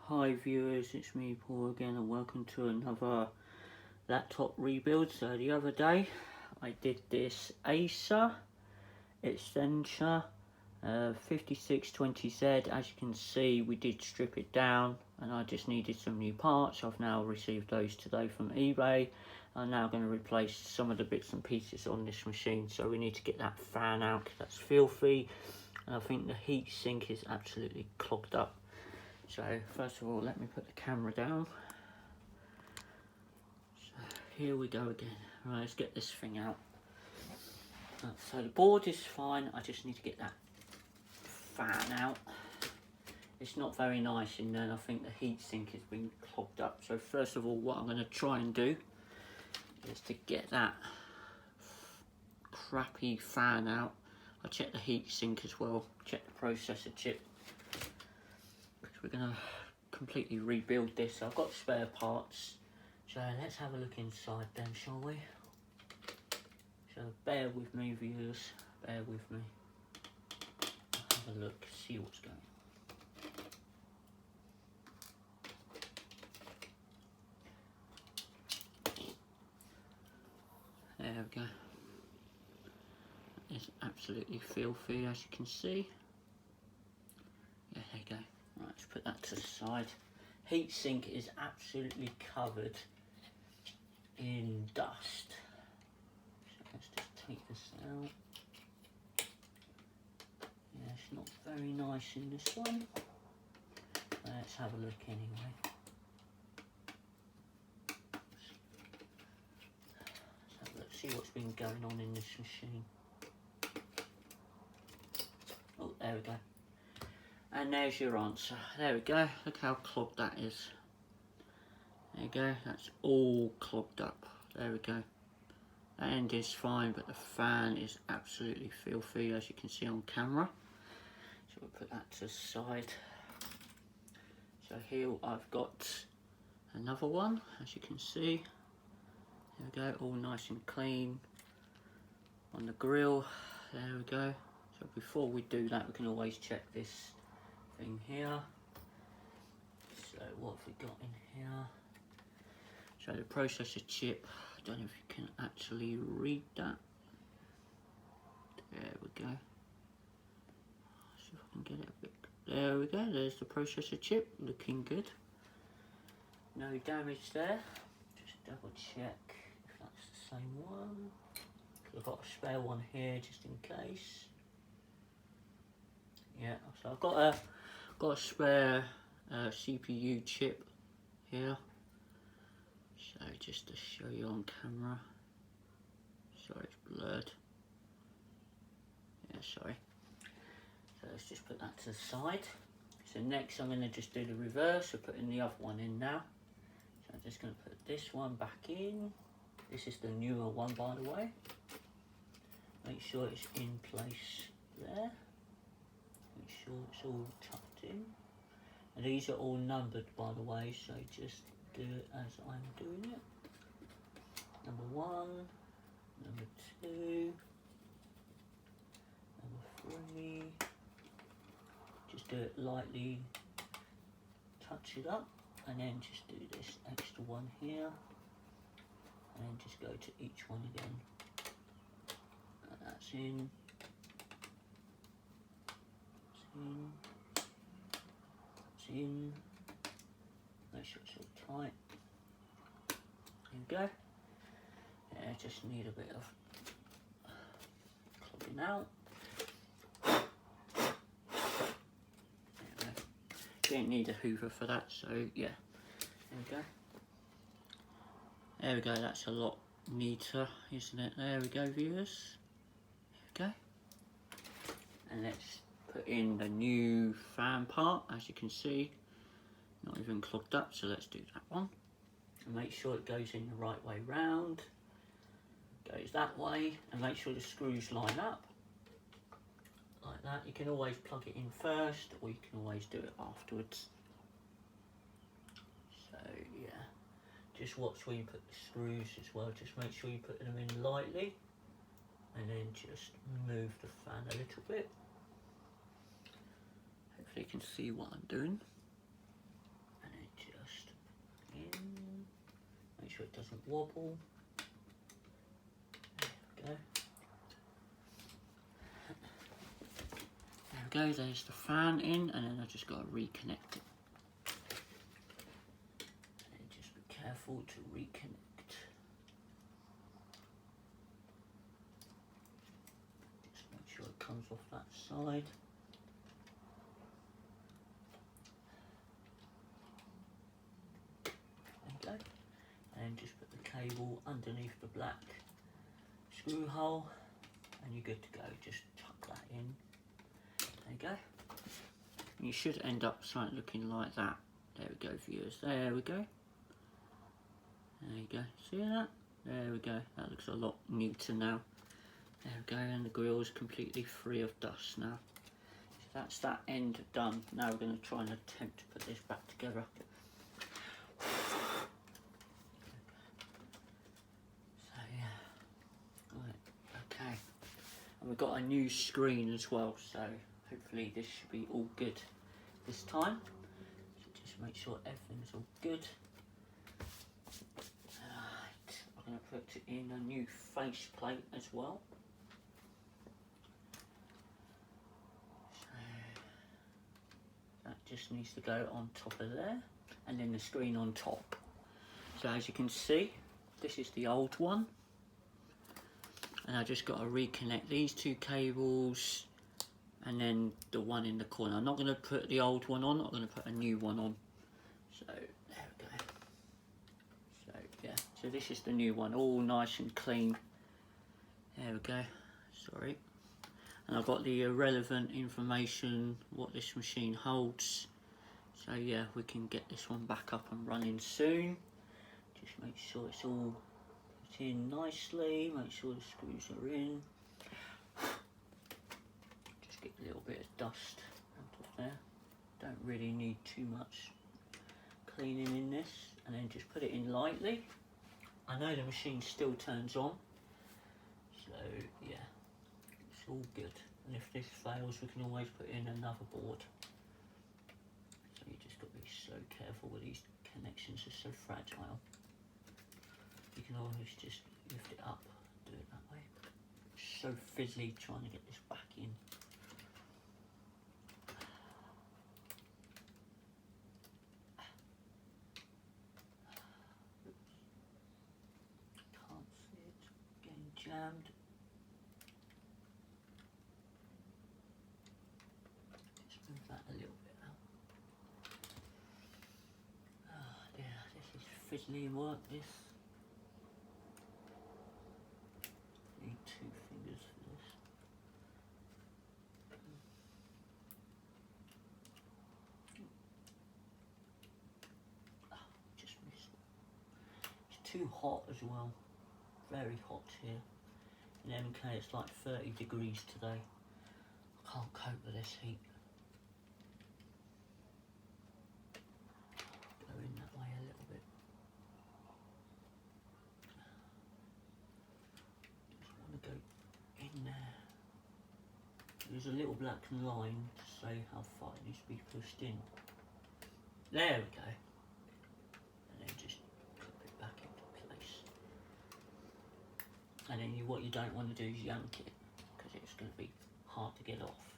Hi viewers, it's me Paul again and welcome to another laptop rebuild. So the other day I did this Acer Extensa 5620Z. As you can see, we did strip it down and I just needed some new parts. I've now received those today from eBay. I'm now going to replace some of the bits and pieces on this machine. So we need to get that fan out because that's filthy, and I think the heat sink is absolutely clogged up. So first of all, let me put the camera down. So here we go again. Right, let's get this thing out. So the board is fine, I just need to get that fan out. It's not very nice in there, and I think the heat sink has been clogged up. So first of all, what I'm going to try and do is to get that crappy fan out. I'll check the heat sink as well, check the processor chip. We're going to completely rebuild this. I've got spare parts, so let's have a look inside then, shall we? So bear with me viewers, bear with me. I'll have a look, see what's going on. There we go. It's absolutely filthy, as you can see. Yeah, there you go. Right, let's put that to the side. Heat sink is absolutely covered in dust. So let's just take this out. Yeah, it's not very nice in this one. Let's have a look anyway. Let's have a look, see what's been going on in this machine. Oh, there we go. And there's your answer. There we go. Look how clogged that is. There you go. That's all clogged up. There we go. That end is fine, but the fan is absolutely filthy, as you can see on camera. So we'll put that to the side. So here I've got another one, as you can see. There we go. All nice and clean on the grill. There we go. So before we do that, we can always check this thing here. So what have we got in here? So the processor chip, I don't know if you can actually read that. There we go. See if I can get it a bit. There we go, there's the processor chip, looking good. No damage there. Just double check if that's the same one. I've got a spare one here just in case. Yeah, so I've got a spare CPU chip here. So just to show you on camera. Sorry, it's blurred. Yeah, sorry. So let's just put that to the side. So next I'm going to just do the reverse. So putting the other one in now. So I'm just going to put this one back in. This is the newer one, by the way. Make sure it's in place there. Make sure it's all tucked in. And these are all numbered, by the way, so just do it as I'm doing it. Number 1, number 2, number 3. Just do it lightly, touch it up, and then just do this extra one here, and then just go to each one again. And that's in. In. Make sure it's all tight. There we go. Yeah, just need a bit of clogging out. There we go. Don't need a hoover for that, so yeah. There we go. There we go, that's a lot neater, isn't it? There we go, viewers. There we go. And let's put in the new fan part, as you can see, not even clogged up, so let's do that one. And make sure it goes in the right way round, goes that way, and make sure the screws line up, like that. You can always plug it in first, or you can always do it afterwards. So yeah, just watch where you put the screws as well, just make sure you put them in lightly, and then just move the fan a little bit. Hopefully you can see what I'm doing. sure it doesn't wobble. There we go. There we go, there's the fan in, and then I just got to reconnect it. And just be careful to reconnect. Just make sure it comes off that side. There we go. And just put the cable underneath the black screw hole, and you're good to go. Just tuck that in. There you go. You should end up something looking like that. There we go, viewers. There we go. There you go. See that? There we go. That looks a lot neater now. There we go. And the grill is completely free of dust now. So that's that end done. Now we're going to try and attempt to put this back together. So yeah. Right. Okay. And we've got a new screen as well. So hopefully this should be all good this time. So just make sure everything's all good. Right, I'm going to put in a new face plate as well. So that just needs to go on top of there, and then the screen on top. So as you can see, this is the old one, and I just got to reconnect these two cables and then the one in the corner. I'm not going to put the old one on, I'm going to put a new one on. So there we go. So yeah, so this is the new one, all nice and clean. There we go, sorry. And I've got the relevant information, what this machine holds. So yeah, we can get this one back up and running soon. Just make sure it's all put in nicely, make sure the screws are in. Get a little bit of dust out of there. Don't really need too much cleaning in this, and then just put it in lightly. I know the machine still turns on, so yeah, it's all good. And if this fails, we can always put in another board. So you just got to be so careful with these connections, are so fragile. You can always just lift it up, do it that way. So fiddly trying to get this back in. Jammed. Just move that a little bit out. Oh dear, this is fiddly work, this. Need 2 fingers for this. Oh, just missed it. It's too hot as well. Very hot here. In MK it's like 30 degrees today. I can't cope with this heat. Go in that way a little bit. Just want to go in there. There's a little black line to say how far it needs to be pushed in. There we go. And then just clip it back into place. And then what you don't want to do is yank it, because it's going to be hard to get off.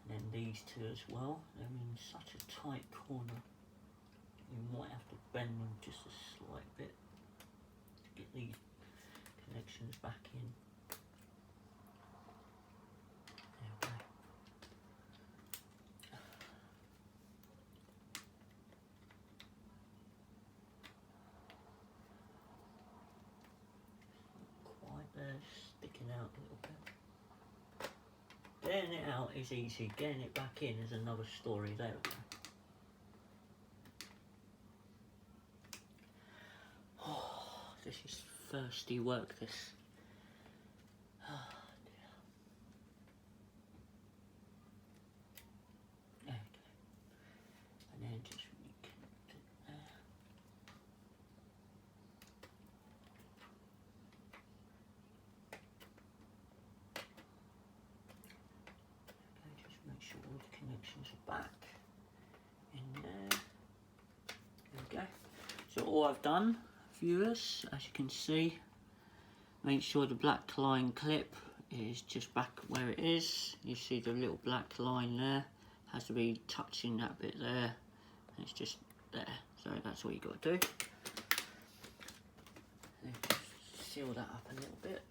And then these two as well, they're in such a tight corner, you might have to bend them just a slight bit to get these connections back in. There we go. Sticking out a little bit. Getting it out is easy, getting it back in is another story. There we go. Oh, this is thirsty work, this. Oh dear. There we go. And then just reconnect it there. Make sure all the connections are back in there. There we go. So all I've done viewers, as you can see, make sure the black line clip is just back where it is. You see the little black line there, has to be touching that bit there, and it's just there. So that's what you got to do. And just seal that up a little bit.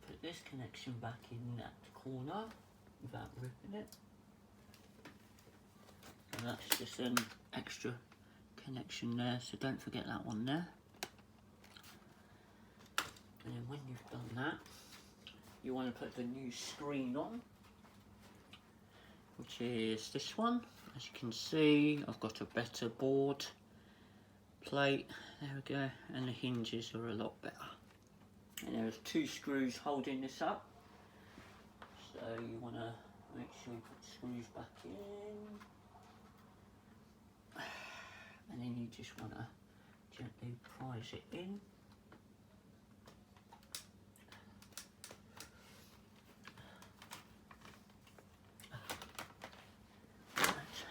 Put this connection back in that corner without ripping it. And that's just an extra connection there, so don't forget that one there. And then when you've done that, you want to put the new screen on, which is this one. As you can see, I've got a better board plate, there we go, and the hinges are a lot better. And there's 2 screws holding this up, so you want to make sure you put the screws back in, and then you just want to gently prise it in.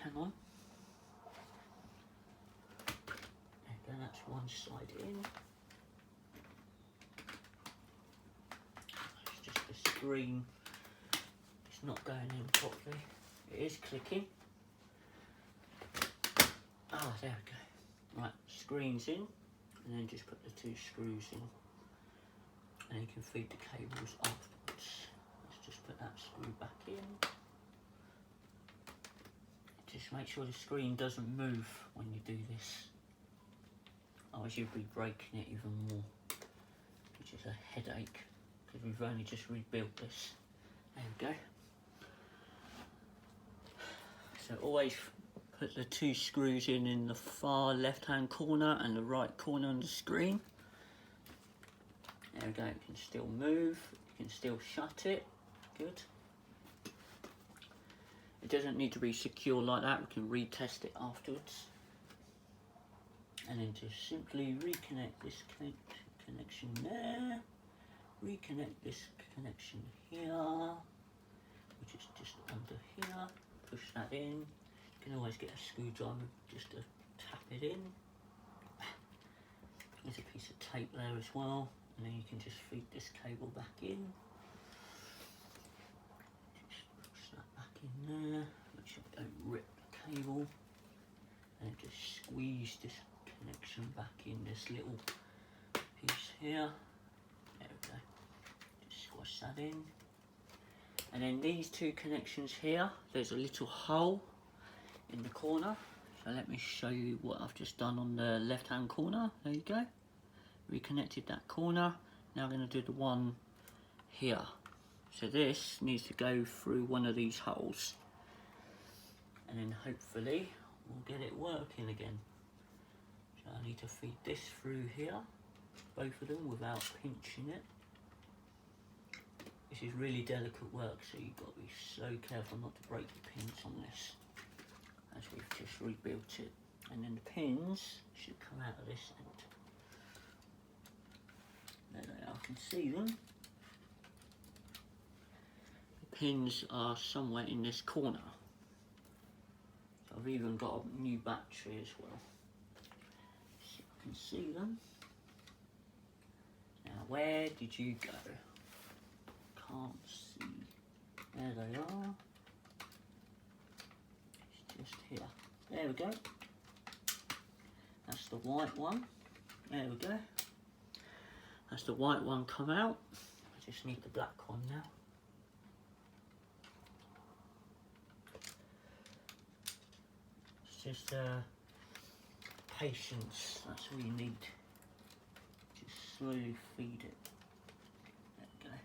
Hang on. Okay, that's one side in. It's just the screen. It's not going in properly. It is clicking. Ah, there we go. Right, screen's in, and then just put the 2 screws in, and you can feed the cables afterwards. Let's just put that screw back in. Just make sure the screen doesn't move when you do this, otherwise you'll be breaking it even more, which is a headache because we've only just rebuilt this. There we go. So always put the 2 screws in the far left hand corner and the right corner on the screen. There we go, it can still move, you can still shut it, good. It doesn't need to be secure like that, we can retest it afterwards. And then just simply reconnect this connection there, reconnect this connection here, which is just under here, push that in. You can always get a screwdriver just to tap it in. There's a piece of tape there as well, and then you can just feed this cable back in. In there, make sure I don't rip the cable, and just squeeze this connection back in this little piece here. There we go, just squash that in. And then these 2 connections here, there's a little hole in the corner, so let me show you what I've just done on the left hand corner. There you go, reconnected that corner. Now I'm going to do the one here. So this needs to go through one of these holes, and then hopefully we'll get it working again. So I need to feed this through here, both of them, without pinching it. This is really delicate work, so you've got to be so careful not to break the pins on this, as we've just rebuilt it. And then the pins should come out of this end. There they are, I can see them. Pins are somewhere in this corner. I've even got a new battery as well, so I can see them. Now where did you go? Can't see. There they are. It's just here. There we go. That's the white one. There we go. That's the white one come out. I just need the black one now. Just patience, that's all you need. Just slowly feed it. There we go.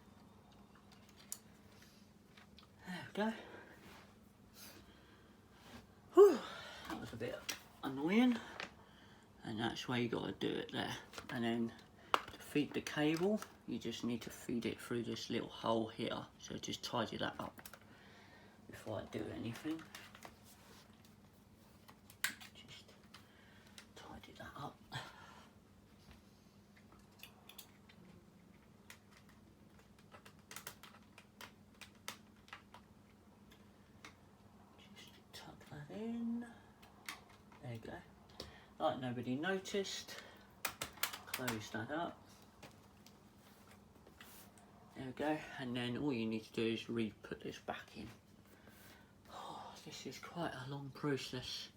There we go. Whew, that was a bit annoying. And that's where you got to do it there. And then to feed the cable, you just need to feed it through this little hole here. So just tidy that up before I do anything. In. There you go. Like nobody noticed. close that up. There we go, and then all you need to do is re-put this back in. Oh, this is quite a long process.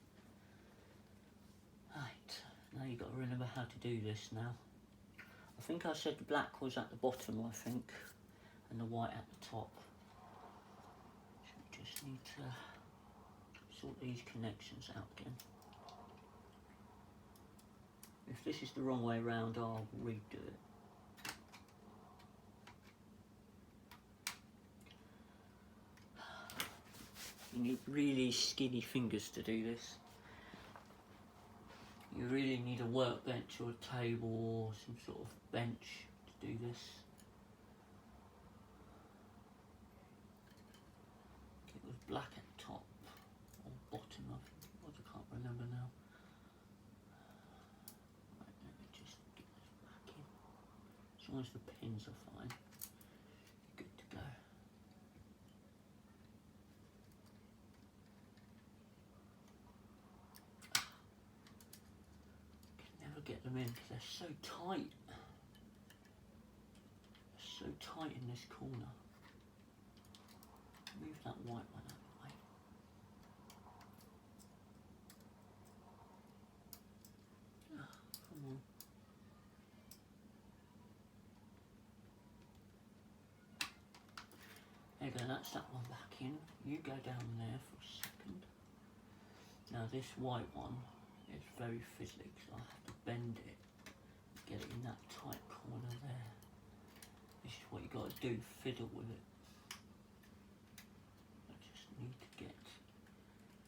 Right, now you've got to remember how to do this now. I think I said the black was at the bottom, I think, and the white at the top. So we just need to sort these connections out again. If this is the wrong way around, I'll redo it. You need really skinny fingers to do this. You really need a workbench or a table or some sort of bench to do this. It was black at the top or bottom, I think it was, I can't remember now. Right, let me just get this back in. As long as the pins are fine, you're good to go. Get them in because they're so tight. They're so tight in this corner. Move that white one out of the way. Come on. There you go, that's that one back in. You go down there for a second. Now this white one is very fiddly because I have to bend it, get it in that tight corner there. This is what you got to do, fiddle with it. I just need to get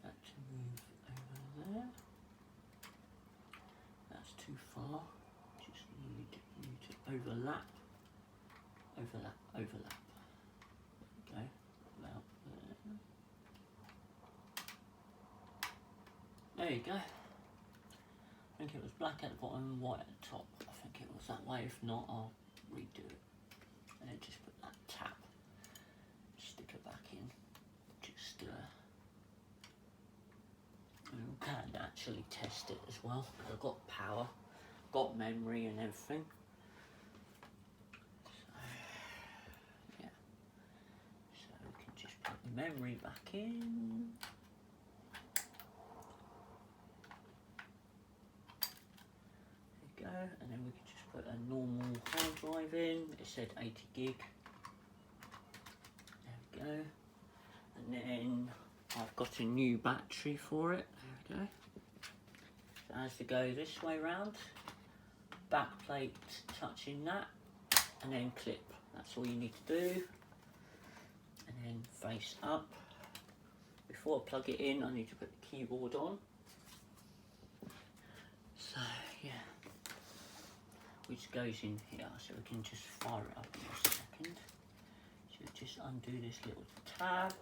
that to move over there. That's too far. Just need you to overlap, overlap, overlap. There we go, about there. There you go. I think it was black at the bottom and white at the top. I think it was that way. If not, I'll redo it. And then just put that tap sticker back in. Just and you can actually test it as well. I've got power, got memory and everything. So yeah. So we can just put the memory back in. And then we can just put a normal hard drive in. It said 80 gig. There we go. And then I've got a new battery for it. There we go. So it has to go this way round. Back plate touching that. And then clip. That's all you need to do. And then face up. Before I plug it in, I need to put the keyboard on. So yeah. Which goes in here, so we can just fire it up in a second. So just undo this little tab.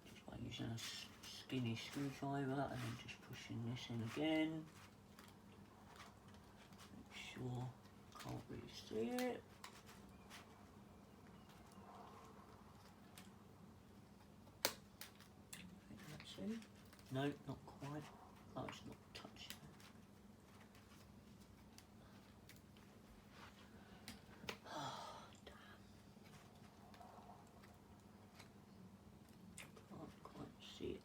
Just by using a skinny screwdriver and then just pushing this in again. Make sure, can't really see it. I think that's it. No, not quite. Oh, it's not touching. Oh, damn. Can't quite see it.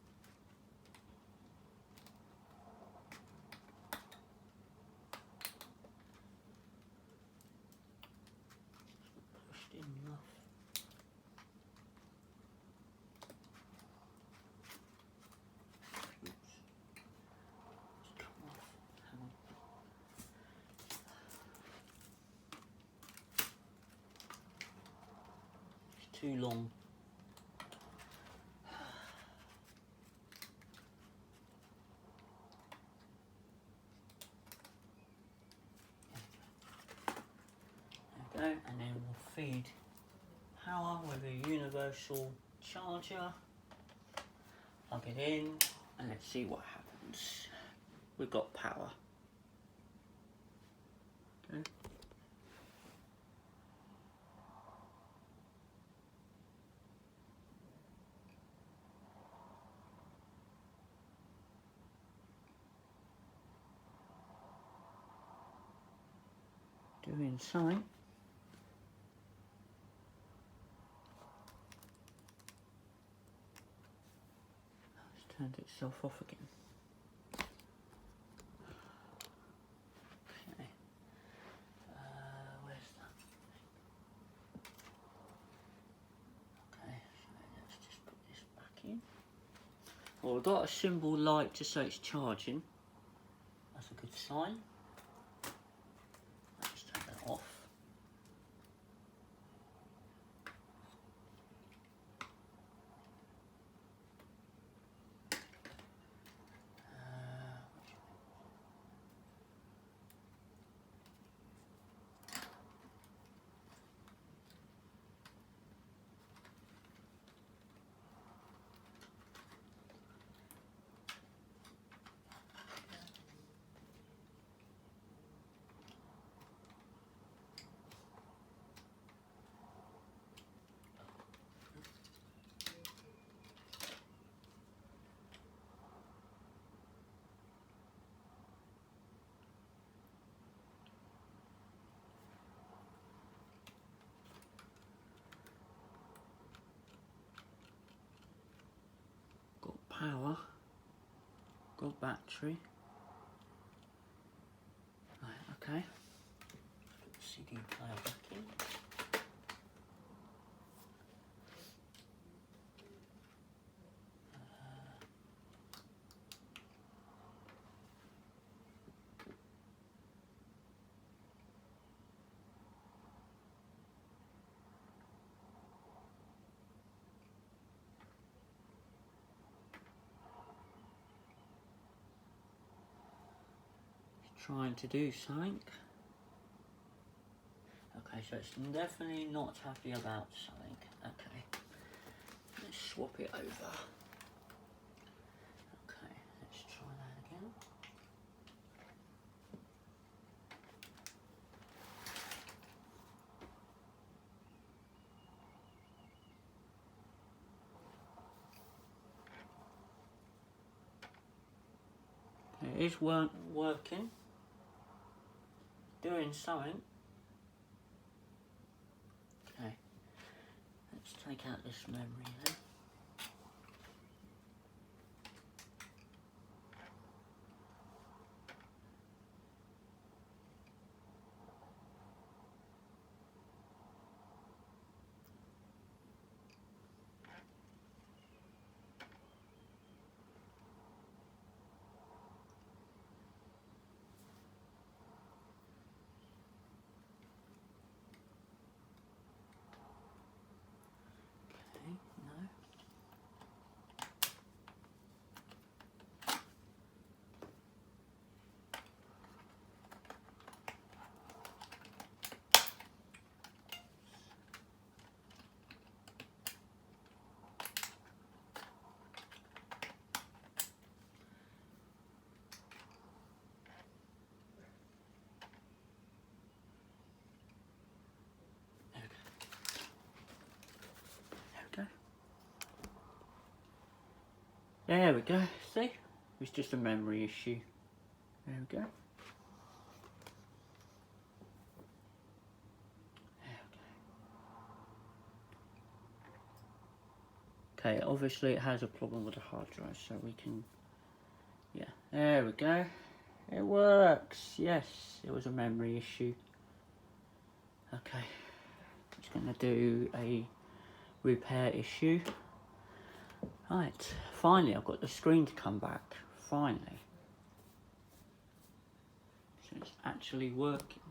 It's not pushed in enough. Too long. There we go, and then we'll feed power with a universal charger. Plug it in, and let's see what happens. We've got power. Okay. doing something. It's turned itself off again. Okay. Where's that? Okay, so let's just put this back in. Well, I've got a symbol light to say it's charging. That's a good sign. Let's take that off. Power, got battery. Right, okay. Put the CD player back in. Trying to do something. Okay, so it's definitely not happy about something. Okay, let's swap it over. Okay, let's try that again. It is working. Doing something. Okay, let's take out this memory then. There we go, see? It's just a memory issue. There we go. Okay, obviously it has a problem with the hard drive, so we can, yeah, there we go. It works, yes, it was a memory issue. Okay, just gonna do a repair issue. Right, finally I've got the screen to come back, finally. So it's actually working.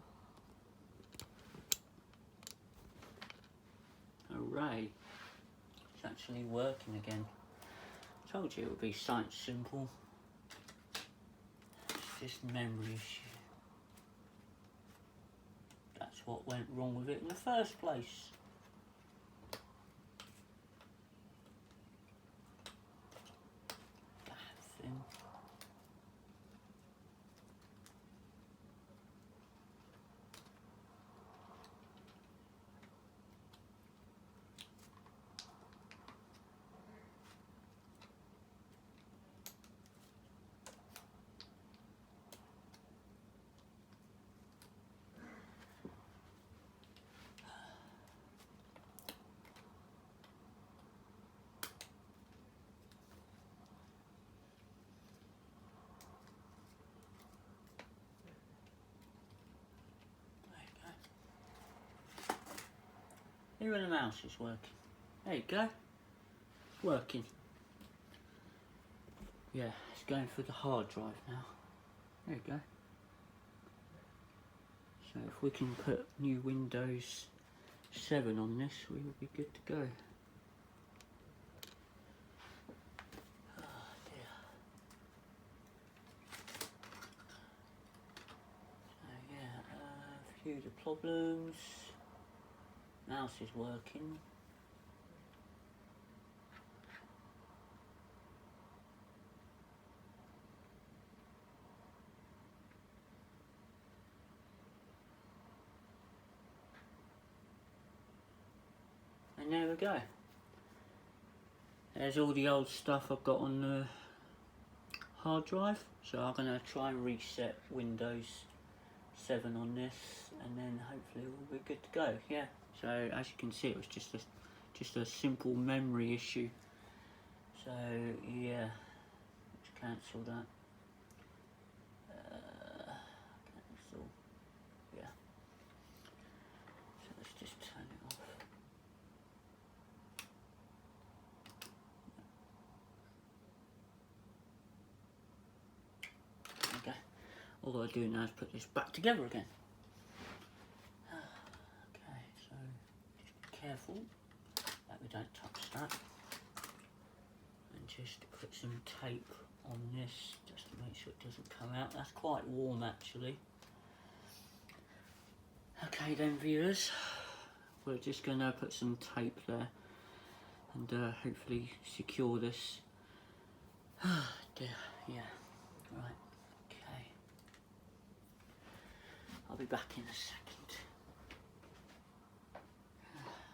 Hooray, it's actually working again. Told you it would be something simple. It's just memory issue. That's what went wrong with it in the first place. Bad thing. Even the mouse is working. There you go. It's working. Yeah, it's going through the hard drive now. There you go. So if we can put new Windows 7 on this, we will be good to go. Oh dear. So yeah, a few of the problems. Mouse is working. And there we go. There's all the old stuff I've got on the hard drive. So I'm going to try and reset Windows 7 on this, and then hopefully we'll be good to go. Yeah. So as you can see, it was just a simple memory issue. So yeah, let's cancel that. Cancel. Yeah. So let's just turn it off. Okay. All I do now is put this back together again. Okay, so just be careful that we don't touch that. And just put some tape on this just to make sure it doesn't come out. That's quite warm actually. Okay then viewers, we're just going to put some tape there and hopefully secure this. Oh dear, yeah, right, okay. I'll be back in a second.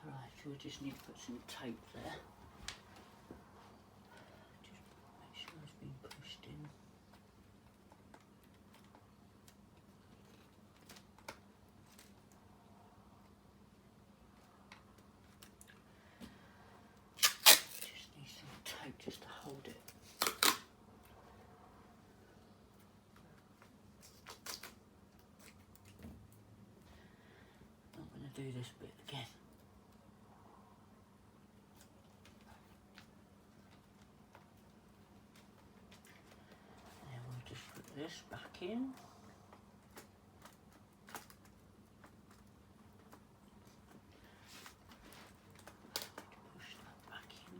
Right, so we just need to put some tape there. Just make sure it's been pushed in. Just need some tape just to hold it. I'm going to do this bit again. And we'll just put this back in. Push that back in.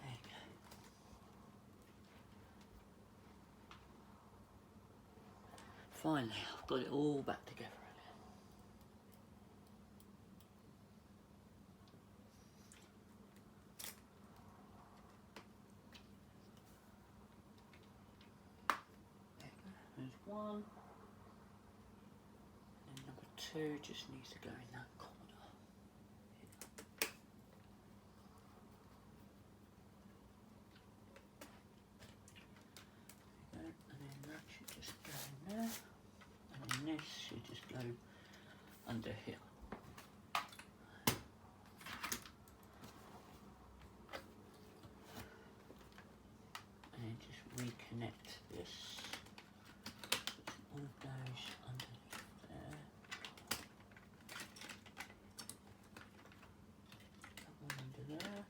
There we go. Finally, I've got it all back together again. There's one. And number two just needs to go in that corner. There we go. And then that should just go in there. And then this should just go under here. And then just reconnect this. Put all of those underneath there. That one under there.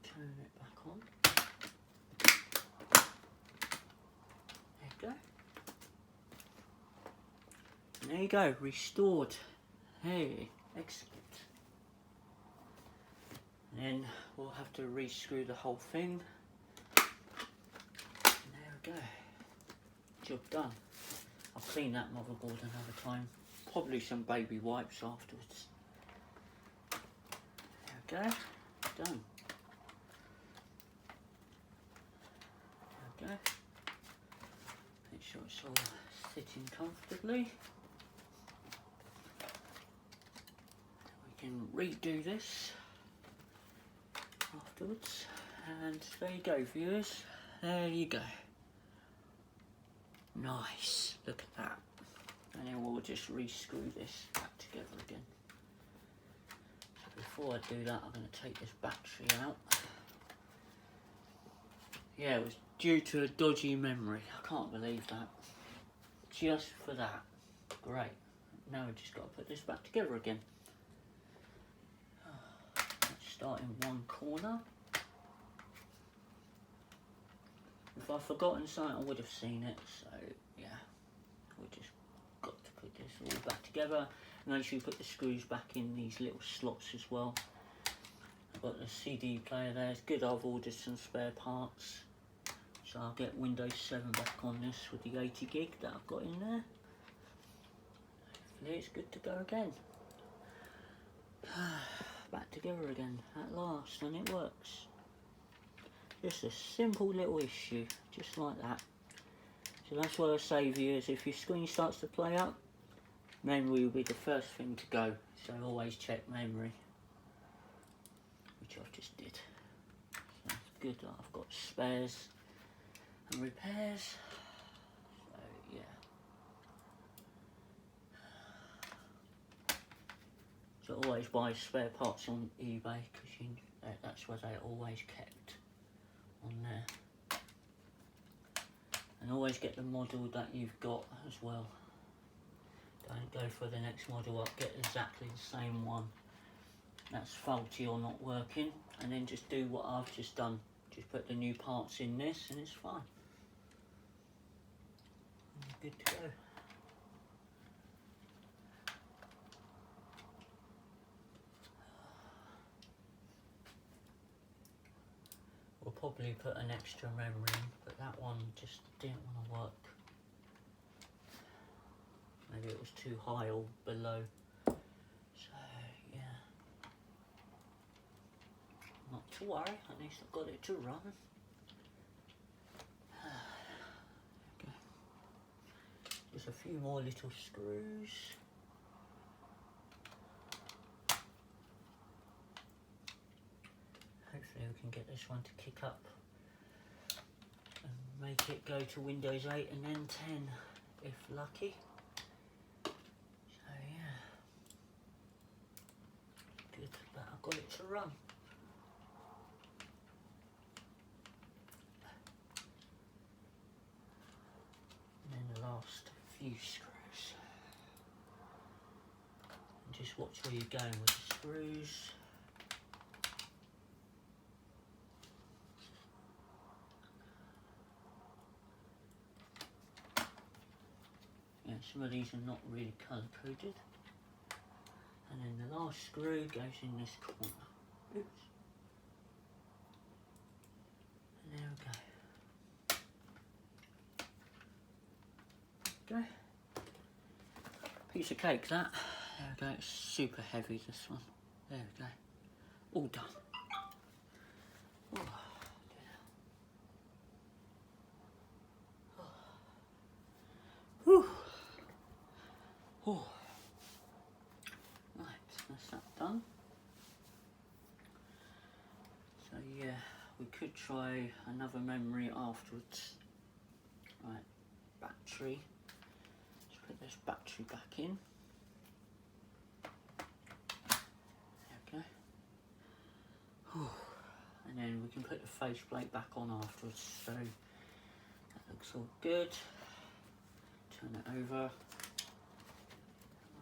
Turn it back on. There you go. And there you go, restored. Hey, excellent. And then we'll have to re-screw the whole thing. And there we go. Job done. I'll clean that motherboard another time. Probably some baby wipes afterwards. There we go. Done. There we go. Make sure it's all sitting comfortably. We can redo this afterwards. And there you go, viewers. There you go. Nice. Look at that. And then we'll just re-screw this back together again. So before I do that, I'm going to take this battery out. Yeah, it was due to a dodgy memory. I can't believe that. Just for that. Great. Now we've just got to put this back together again. Let's start in one corner. If I'd forgotten something, I would have seen it. So yeah, we just got to put this all back together. Make sure you put the screws back in these little slots as well. I've got the CD player there. It's good I've ordered some spare parts. So I'll get Windows 7 back on this with the 80 gig that I've got in there. Hopefully it's good to go again. Back together again at last, and it works. Just a simple little issue, just like that. So that's what I say, viewers, if your screen starts to play up, memory will be the first thing to go. So always check memory, which I've just did. So that's good that I've got spares and repairs. So yeah. So always buy spare parts on eBay, because that's where they're always kept. On there, and always get the model that you've got as well. Don't go for the next model up, get exactly the same one that's faulty or not working, and then just do what I've just done. Just put the new parts in this and it's fine. Good to go. We'll probably put an extra memory in, but that one just didn't want to work. Maybe it was too high or below. So yeah, not to worry, at least I've got it to run. Okay. Just a few more little screws. Hopefully we can get this one to kick up and make it go to Windows 8 and then 10 if lucky. So yeah, good that I've got it to run. And then the last few screws. And just watch where you're going with the screws. Yeah, some of these are not really colour coded. And then the last screw goes in this corner. Oops. And there we go. Okay. Piece of cake that. There we go, it's super heavy this one. There we go. All done. Oh. Whew. Oh. Right, that's that done. So yeah, we could try another memory afterwards. Right, battery. Let's put this battery back in. There we go. Whew. And then we can put the faceplate back on afterwards. So that looks all good. Turn it over.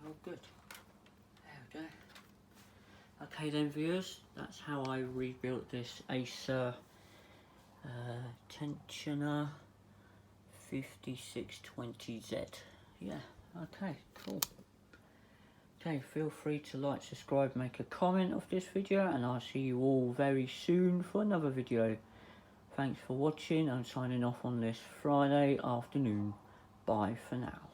All good. There we go. Okay then, viewers, that's how I rebuilt this Acer Extensa 5620Z. Yeah, okay, cool. Okay, feel free to like, subscribe, make a comment of this video, and I'll see you all very soon for another video. Thanks for watching. I'm signing off on this Friday afternoon. Bye for now.